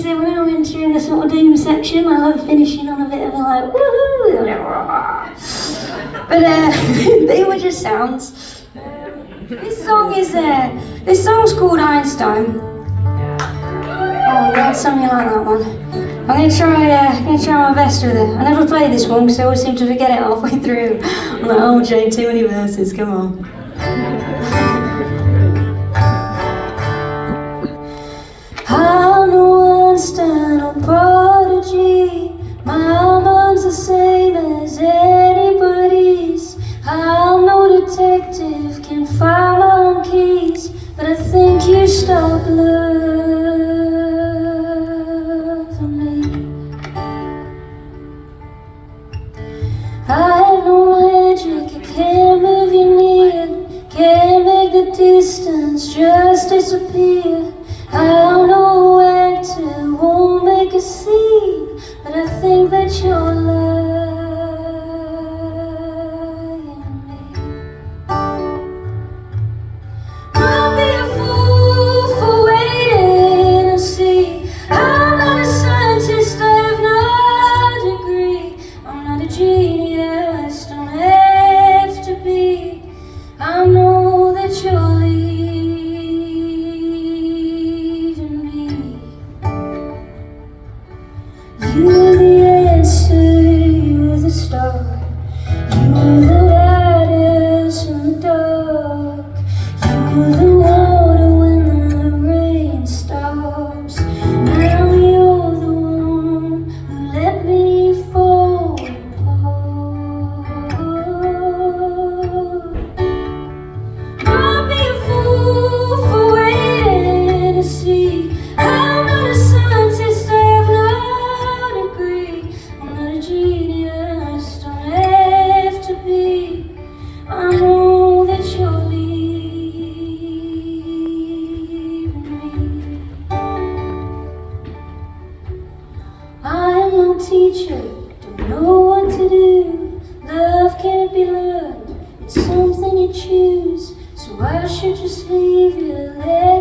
obviously when I went during the sort of doom section, I love finishing on a bit of a like, woohoo! But they were just sounds. This song's called Einstein. Oh, you had something like that one. I'm gonna try my best with it. I never played this one because I always seem to forget it halfway through. I'm like, oh Jade, too many verses, come on. I'm no Einstein or prodigy. My mind's the same as anybody's. I'm no detective, can't find my own keys, but I think you stopped loving me. I have no magic, I can't move you near, can't make the distance just disappear. I'm no actor, won't make a scene, but I think that you're lying me. I'll be a fool for waiting to see. I'm not a scientist, I have no degree. I'm not a genius, don't have to be. I know that you're leaving me. You were the answer, you were the star. You were the lightest in the dark. You were the water when the rain stops. Now you're the one who let me fall apart. I'll be a fool for waiting to see. I'm not a scientist, I have no degree. I'm not a genius, don't have to be. I know that you're leaving me. I'm no teacher, don't know what to do. Love can't be learned, it's something you choose. So I should just leave you there.